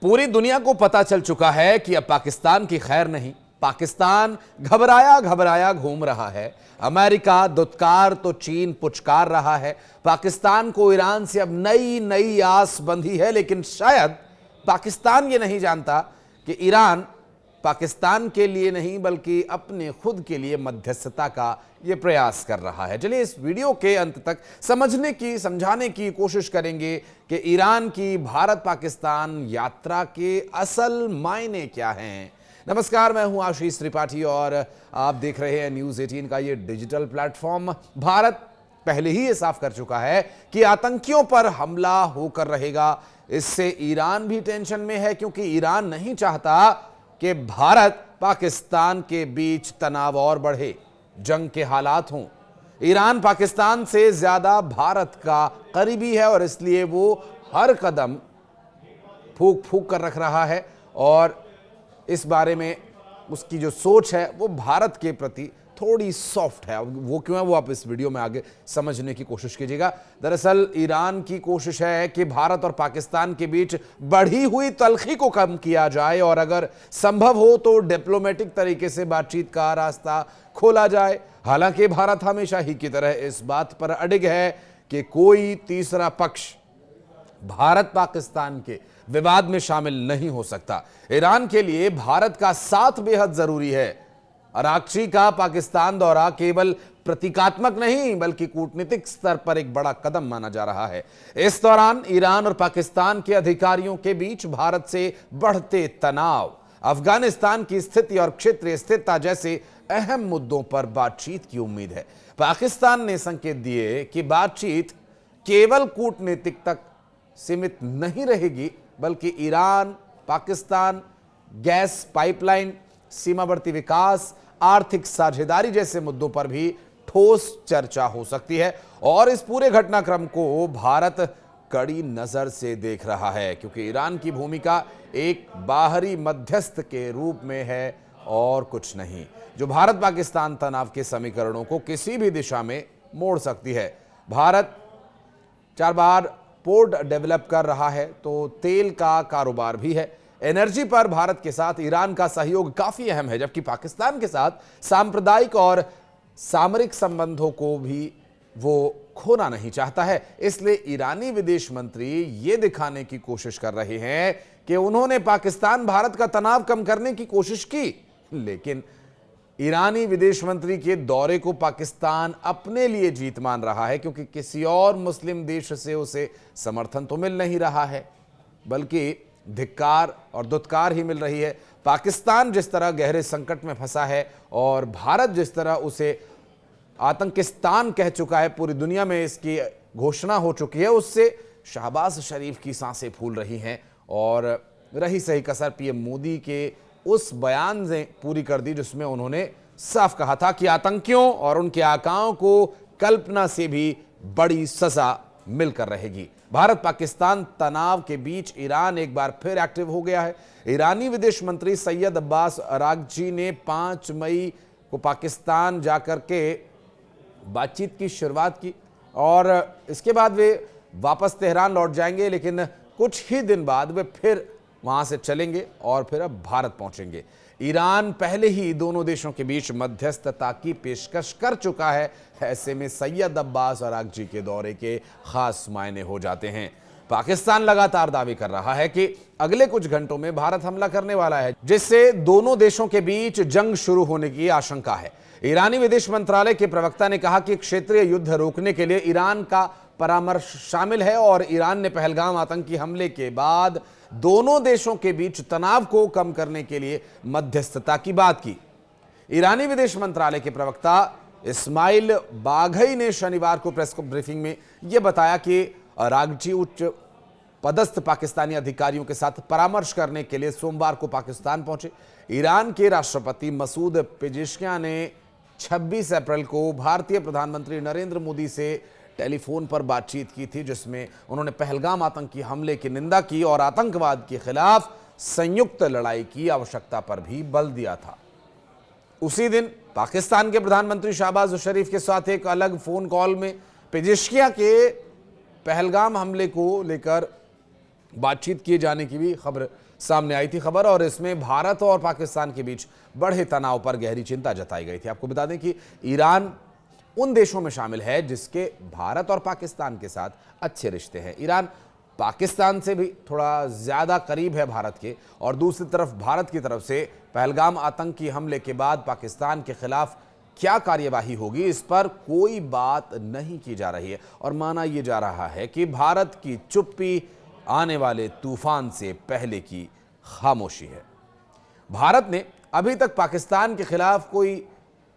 पूरी दुनिया को पता चल चुका है कि अब पाकिस्तान की खैर नहीं। पाकिस्तान घबराया घबराया घूम रहा है। अमेरिका दुत्कार तो चीन पुचकार रहा है। पाकिस्तान को ईरान से अब नई नई आस बंधी है, लेकिन शायद पाकिस्तान ये नहीं जानता कि ईरान पाकिस्तान के लिए नहीं बल्कि अपने खुद के लिए मध्यस्थता का यह प्रयास कर रहा है। चलिए इस वीडियो के अंत तक समझने की समझाने की कोशिश करेंगे कि ईरान की भारत पाकिस्तान यात्रा के असल मायने क्या हैं। नमस्कार, मैं हूं आशीष त्रिपाठी और आप देख रहे हैं न्यूज़ 18 का ये डिजिटल प्लेटफॉर्म। भारत पहले ही ये साफ कर चुका है कि आतंकियों पर हमला होकर रहेगा। इससे ईरान भी टेंशन में है, क्योंकि ईरान नहीं चाहता कि भारत पाकिस्तान के बीच तनाव और बढ़े, जंग के हालात हों। ईरान पाकिस्तान से ज्यादा भारत का करीबी है और इसलिए वो हर कदम फूंक फूंक कर रख रहा है और इस बारे में उसकी जो सोच है वो भारत के प्रति थोड़ी सॉफ्ट है। वो क्यों है वो आप इस वीडियो में आगे समझने की कोशिश कीजिएगा। दरअसल ईरान की कोशिश है कि भारत और पाकिस्तान के बीच बढ़ी हुई तल्खी को कम किया जाए और अगर संभव हो तो डिप्लोमेटिक तरीके से बातचीत का रास्ता खोला जाए। हालांकि भारत हमेशा ही की तरह इस बात पर अडिग है कि कोई तीसरा पक्ष भारत पाकिस्तान के विवाद में शामिल नहीं हो सकता। ईरान के लिए भारत का साथ बेहद जरूरी है। अरागची का पाकिस्तान दौरा केवल प्रतीकात्मक नहीं बल्कि कूटनीतिक स्तर पर एक बड़ा कदम माना जा रहा है। इस दौरान ईरान और पाकिस्तान के अधिकारियों के बीच भारत से बढ़ते तनाव, अफगानिस्तान की स्थिति और क्षेत्रीय स्थिरता जैसे अहम मुद्दों पर बातचीत की उम्मीद है। पाकिस्तान ने संकेत दिए कि बातचीत केवल कूटनीतिक तक सीमित नहीं रहेगी, बल्कि ईरान पाकिस्तान गैस पाइपलाइन, सीमावर्ती विकास, आर्थिक साझेदारी जैसे मुद्दों पर भी ठोस चर्चा हो सकती है। और इस पूरे घटनाक्रम को भारत कड़ी नजर से देख रहा है, क्योंकि ईरान की भूमिका एक बाहरी मध्यस्थ के रूप में है और कुछ नहीं, जो भारत पाकिस्तान तनाव के समीकरणों को किसी भी दिशा में मोड़ सकती है। भारत 4 बार पोर्ट डेवलप कर रहा है, तो तेल का कारोबार भी है। एनर्जी पर भारत के साथ ईरान का सहयोग काफी अहम है, जबकि पाकिस्तान के साथ सांप्रदायिक और सामरिक संबंधों को भी वो खोना नहीं चाहता है। इसलिए ईरानी विदेश मंत्री ये दिखाने की कोशिश कर रहे हैं कि उन्होंने पाकिस्तान भारत का तनाव कम करने की कोशिश की, लेकिन ईरानी विदेश मंत्री के दौरे को पाकिस्तान अपने लिए जीत मान रहा है, क्योंकि किसी और मुस्लिम देश से उसे समर्थन तो मिल नहीं रहा है बल्कि धिक्कार और दुत्कार ही मिल रही है। पाकिस्तान जिस तरह गहरे संकट में फंसा है और भारत जिस तरह उसे आतंकिस्तान कह चुका है, पूरी दुनिया में इसकी घोषणा हो चुकी है, उससे शहबाज शरीफ की सांसें फूल रही हैं। और रही सही कसर पीएम मोदी के उस बयान ने पूरी कर दी जिसमें उन्होंने साफ कहा था कि आतंकियों और उनके आकाओं को कल्पना से भी बड़ी सजा मिलकर रहेगी। भारत पाकिस्तान तनाव के बीच ईरान एक बार फिर एक्टिव हो गया है। ईरानी विदेश मंत्री सैयद अब्बास अरागची ने 5 मई को पाकिस्तान जाकर के बातचीत की शुरुआत की और इसके बाद वे वापस तेहरान लौट जाएंगे, लेकिन कुछ ही दिन बाद वे फिर वहां से चलेंगे और फिर अब भारत पहुंचेंगे। ईरान पहले ही दोनों देशों के बीच मध्यस्थता की पेशकश कर चुका है। ऐसे में सैयद अब्बास अरागची के दौरे के खास मायने हो जाते हैं। पाकिस्तान लगातार दावे कर रहा है कि अगले कुछ घंटों में भारत हमला करने वाला है, जिससे दोनों देशों के बीच जंग शुरू होने की आशंका है। ईरानी विदेश मंत्रालय के प्रवक्ता ने कहा कि क्षेत्रीय युद्ध रोकने के लिए ईरान का परामर्श शामिल है और ईरान ने पहलगाम आतंकी हमले के बाद दोनों देशों के बीच तनाव को कम करने के लिए मध्यस्थता की बात की। ईरानी विदेश मंत्रालय के प्रवक्ता इस्माइल बाघई ने शनिवार को प्रेस ब्रीफिंग में यह बताया कि अरागची उच्च पदस्थ पाकिस्तानी अधिकारियों के साथ परामर्श करने के लिए सोमवार को पाकिस्तान पहुंचे। ईरान के राष्ट्रपति मसूद पेजेश्कियां ने 26 अप्रैल को भारतीय प्रधानमंत्री नरेंद्र मोदी से टेलीफोन पर बातचीत की थी, जिसमें उन्होंने पहलगाम आतंकी हमले की निंदा की और आतंकवाद के खिलाफ संयुक्त लड़ाई की आवश्यकता पर भी बल दिया था। उसी दिन पाकिस्तान के प्रधानमंत्री शहबाज शरीफ के साथ एक अलग फोन कॉल में पेजेश्कियां के पहलगाम हमले को लेकर बातचीत किए जाने की भी खबर सामने आई थी और इसमें भारत और पाकिस्तान के बीच बढ़े तनाव पर गहरी चिंता जताई गई थी। आपको बता दें कि ईरान उन देशों में शामिल है जिसके भारत और पाकिस्तान के साथ अच्छे रिश्ते हैं। ईरान पाकिस्तान से भी थोड़ा ज्यादा करीब है भारत के, और दूसरी तरफ भारत की तरफ से पहलगाम आतंकी हमले के बाद पाकिस्तान के खिलाफ क्या कार्यवाही होगी, इस पर कोई बात नहीं की जा रही है और माना यह जा रहा है कि भारत की चुप्पी आने वाले तूफान से पहले की खामोशी है। भारत ने अभी तक पाकिस्तान के खिलाफ कोई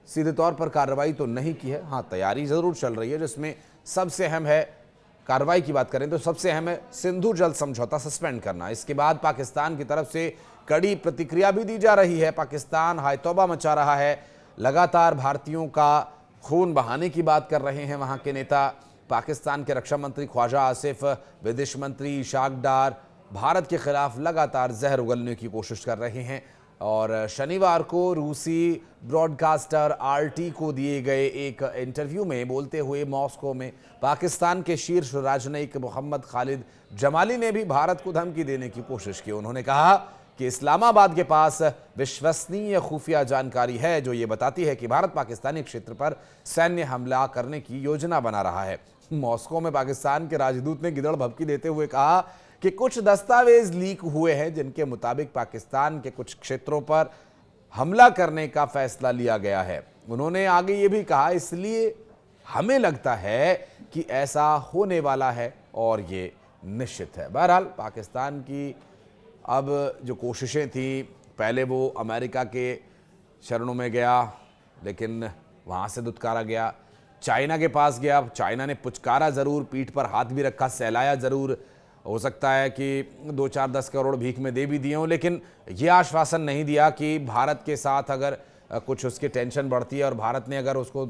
सीधे तौर पर कार्रवाई तो नहीं की है। हाँ, तैयारी जरूर चल रही है, जिसमें सबसे अहम है, कार्रवाई की बात करें तो सबसे अहम है सिंधु जल समझौता सस्पेंड करना। इसके बाद पाकिस्तान की तरफ से कड़ी प्रतिक्रिया भी दी जा रही है। पाकिस्तान हाय तौबा मचा रहा है, लगातार भारतीयों का खून बहाने की बात कर रहे हैं वहां के नेता। पाकिस्तान के रक्षा मंत्री ख्वाजा आसिफ, विदेश मंत्री इशाक डार भारत के खिलाफ लगातार जहर उगलने की कोशिश कर रहे हैं। और शनिवार को रूसी ब्रॉडकास्टर RT को दिए गए एक इंटरव्यू में बोलते हुए मॉस्को में पाकिस्तान के शीर्ष राजनयिक मोहम्मद खालिद जमाली ने भी भारत को धमकी देने की कोशिश की। उन्होंने कहा कि इस्लामाबाद के पास विश्वसनीय खुफिया जानकारी है जो ये बताती है कि भारत पाकिस्तानी क्षेत्र पर सैन्य हमला करने की योजना बना रहा है। मॉस्को में पाकिस्तान के राजदूत ने गिदड़ भभकी देते हुए कहा कि कुछ दस्तावेज लीक हुए हैं जिनके मुताबिक पाकिस्तान के कुछ क्षेत्रों पर हमला करने का फैसला लिया गया है। उन्होंने आगे ये भी कहा, इसलिए हमें लगता है कि ऐसा होने वाला है और ये निश्चित है। बहरहाल पाकिस्तान की अब जो कोशिशें थी, पहले वो अमेरिका के शरणों में गया लेकिन वहाँ से दुत्कारा गया, चाइना के पास गया, चाइना ने पुचकारा ज़रूर, पीठ पर हाथ भी रखा, सहलाया ज़रूर। हो सकता है कि 2-4-10 करोड़ भीख में दे भी दिए हों, लेकिन यह आश्वासन नहीं दिया कि भारत के साथ अगर कुछ उसकी टेंशन बढ़ती है और भारत ने अगर उसको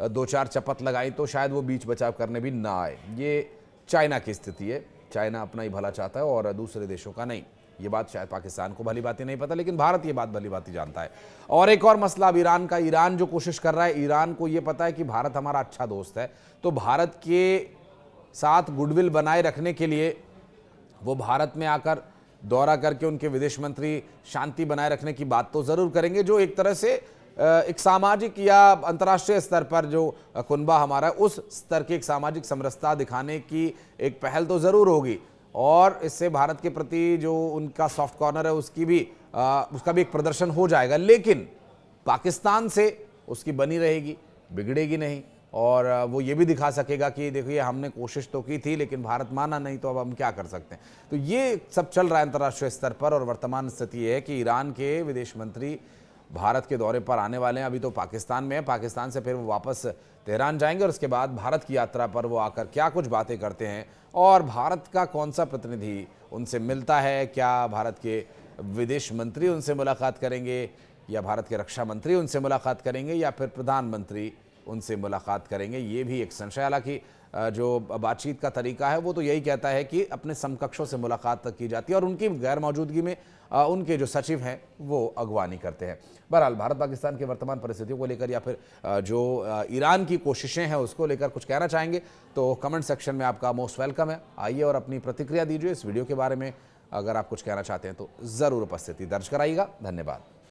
2-4 चपत लगाई तो शायद वो बीच बचाव करने भी ना आए। ये चाइना की स्थिति है, चाइना अपना ही भला चाहता है और दूसरे देशों का नहीं। ये बात शायद पाकिस्तान को भली बातें नहीं पता, लेकिन भारत ये बात भली बातें जानता है। और एक और मसला अब ईरान का। ईरान जो कोशिश कर रहा है, ईरान को ये पता है कि भारत हमारा अच्छा दोस्त है, तो भारत के साथ गुडविल बनाए रखने के लिए वो भारत में आकर दौरा करके उनके विदेश मंत्री शांति बनाए रखने की बात तो जरूर करेंगे, जो एक तरह से एक सामाजिक या अंतर्राष्ट्रीय स्तर पर जो कुनबा हमारा, उस स्तर की एक सामाजिक समरसता दिखाने की एक पहल तो जरूर होगी। और इससे भारत के प्रति जो उनका सॉफ्ट कॉर्नर है उसका भी एक प्रदर्शन हो जाएगा, लेकिन पाकिस्तान से उसकी बनी रहेगी, बिगड़ेगी नहीं। और वो ये भी दिखा सकेगा कि देखिए हमने कोशिश तो की थी लेकिन भारत माना नहीं, तो अब हम क्या कर सकते हैं। तो ये सब चल रहा है अंतर्राष्ट्रीय स्तर पर। और वर्तमान स्थिति ये है कि ईरान के विदेश मंत्री भारत के दौरे पर आने वाले हैं। अभी तो पाकिस्तान में है, पाकिस्तान से फिर वो वापस तेहरान जाएंगे और उसके बाद भारत की यात्रा पर वो आकर क्या कुछ बातें करते हैं और भारत का कौन सा प्रतिनिधि उनसे मिलता है, क्या भारत के विदेश मंत्री उनसे मुलाकात करेंगे या भारत के रक्षा मंत्री उनसे मुलाकात करेंगे या फिर प्रधानमंत्री उनसे मुलाकात करेंगे, ये भी एक संशय। हालांकि जो बातचीत का तरीका है वो तो यही कहता है कि अपने समकक्षों से मुलाकात की जाती है और उनकी गैर मौजूदगी में उनके जो सचिव हैं वो अगवानी करते हैं। बहरहाल भारत पाकिस्तान की वर्तमान परिस्थितियों को लेकर या फिर जो ईरान की कोशिशें हैं उसको लेकर कुछ कहना चाहेंगे तो कमेंट सेक्शन में आपका मोस्ट वेलकम है। आइए और अपनी प्रतिक्रिया दीजिए इस वीडियो के बारे में। अगर आप कुछ कहना चाहते हैं तो ज़रूर उपस्थिति दर्ज कराइएगा। धन्यवाद।